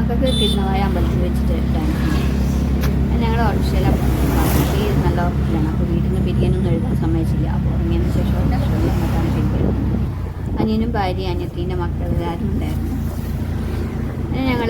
മക്കൾക്ക് തിരുനാവായ അമ്പലത്തിൽ വെച്ചിട്ട് ഡാൻസ് ഞങ്ങൾ ഓട്ടോറിക്ഷയിലാണ് ഈ നല്ല ഓർക്കിലാണ്. അപ്പോൾ വീട്ടിൽ നിന്ന് പിരിയാനൊന്നും എഴുതാൻ സമ്മതിച്ചില്ല. അപ്പോൾ ഉറങ്ങിയതിന് ശേഷം ഓട്ടോറിക്ഷയിൽ അങ്ങോട്ടാണ് പിരിക്കുന്നത്. അനിയനും ഭാര്യ അനിയത്തീൻ്റെ മക്കൾ എല്ലാവരും ഉണ്ടായിരുന്നു. അങ്ങനെ ഞങ്ങൾ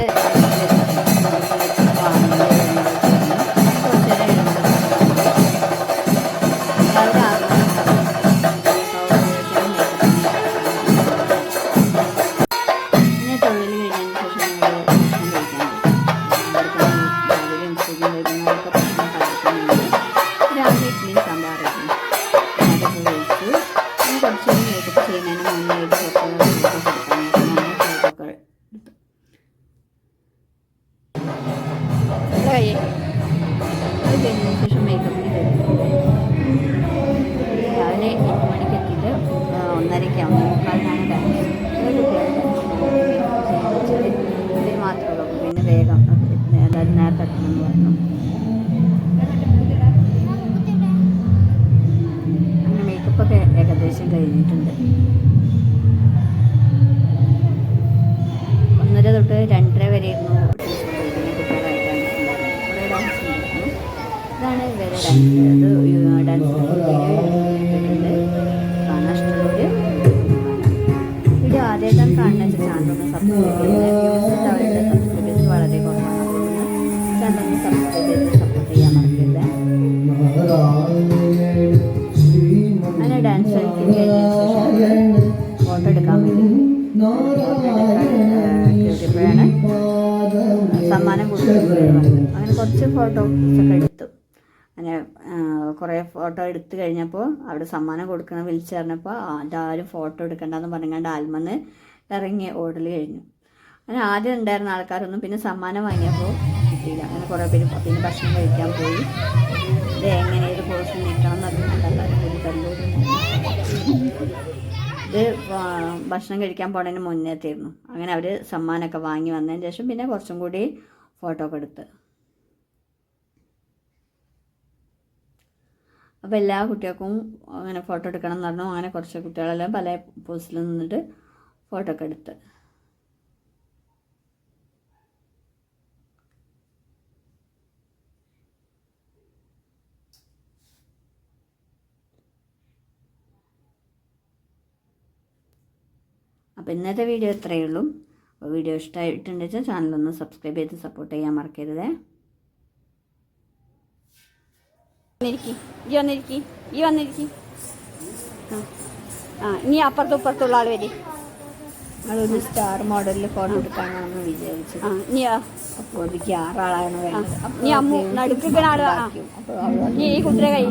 ശേഷം മേക്കപ്പിന് രാവിലെ 8 മണിക്ക് എത്തിയിട്ട് 1:30 മുക്കാലിനാണ് ഡാൻസ്. ഇതിൽ മാത്രമേ ഉള്ളൂ. പിന്നെ വേഗം എല്ലാവരും നേരത്തെ എത്തണമെന്ന് പറഞ്ഞു. അങ്ങനെ മേക്കപ്പൊക്കെ ഏകദേശം കഴിഞ്ഞിട്ടുണ്ട്. 1:30 തൊട്ട് 2:30 വരെ ഇരുന്നു. ഇതാണ് ഇവരെ ഡാൻസ്. അത് ഡാൻസ് ഇട്ടിട്ടുണ്ട്. കാണാൻ ഇഷ്ടമുള്ളവർ വീഡിയോ ആദ്യമായിട്ടാണ് കാണുന്നത് ചാനലൊന്ന് സബ്സ്ക്രൈബ് ചെയ്ത് സബ്സ്ക്രൈബ് ചെയ്ത് വളരെ കുറവാണ്. ചാനലൊന്ന് സബ്സ്ക്രൈബ് ചെയ്ത് സപ്പോർട്ട് ചെയ്യാൻ മറക്കരുത്. അങ്ങനെ ഡാൻസ് കളിക്കുന്ന ശേഷം ഫോട്ടോ എടുക്കാൻ വേണ്ടി കയറിയപ്പോഴാണ് സമ്മാനം കൊടുക്കുന്നത്. അങ്ങനെ കുറച്ച് ഫോട്ടോസൊക്കെ എടുത്തു. അങ്ങനെ കുറേ ഫോട്ടോ എടുത്തു കഴിഞ്ഞപ്പോൾ അവിടെ സമ്മാനം കൊടുക്കണം വിളിച്ചു പറഞ്ഞപ്പോൾ അതാരും ഫോട്ടോ എടുക്കണ്ടെന്ന് പറഞ്ഞാണ്ട് ആൽമന്ന് ഇറങ്ങി ഓടൽ കഴിഞ്ഞു. അങ്ങനെ ആദ്യം ഉണ്ടായിരുന്ന ആൾക്കാരൊന്നും പിന്നെ സമ്മാനം വാങ്ങിയപ്പോൾ കിട്ടിയില്ല. അങ്ങനെ കുറേ പേര് പിന്നെ ഭക്ഷണം കഴിക്കാൻ പോയി. ഇത് എങ്ങനെ ഏത് പോസ്റ്റ് നിൽക്കണം എന്നറിഞ്ഞിട്ട് എല്ലാവരും കൂടി തല്ലൂരും. ഇത് ഭക്ഷണം കഴിക്കാൻ പോണതിന് മുന്നേത്തായിരുന്നു. അങ്ങനെ അവർ സമ്മാനമൊക്കെ വാങ്ങി വന്നതിന് ശേഷം പിന്നെ കുറച്ചും കൂടി ഫോട്ടോ ഒക്കെ എടുത്ത്. അപ്പോൾ എല്ലാ കുട്ടികൾക്കും അങ്ങനെ ഫോട്ടോ എടുക്കണം എന്ന് പറഞ്ഞു. അങ്ങനെ കുറച്ച് കുട്ടികളെല്ലാം പല പോസ്റ്റിൽ നിന്നിട്ട് ഫോട്ടോ ഒക്കെ എടുത്ത്. അപ്പോൾ ഇന്നത്തെ വീഡിയോ ഇത്രയേ ഉള്ളൂ. അപ്പോൾ വീഡിയോ ഇഷ്ടമായിട്ടുണ്ടെങ്കിൽ ചാനലൊന്ന് സബ്സ്ക്രൈബ് ചെയ്ത് സപ്പോർട്ട് ചെയ്യാൻ മറക്കരുത്. ഈ വന്നിരിക്കും. ഇനി അപ്പുറത്തുള്ള ആൾ വരി. ഞങ്ങളൊരു സ്റ്റാർ മോഡലിൽ ഫോട്ടോ എടുക്കാനാണെന്ന് വിചാരിച്ചു. അപ്പോൾ എനിക്ക് 6 ആളാണ് വേണ്ടത്. നീ അമ്മു നടുക്കുന്ന ആൾ. അപ്പോൾ ഈ കുതിര കൈ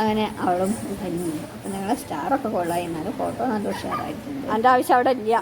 അങ്ങനെ അവളും കഴിഞ്ഞു. അപ്പം ഞങ്ങളെ സ്റ്റാറൊക്കെ കൊള്ളായി. എന്നാലും ഫോട്ടോ നല്ല ഉഷാറായിട്ടുണ്ട്. അതിൻ്റെ ആവശ്യം അവിടെ ഇല്ല.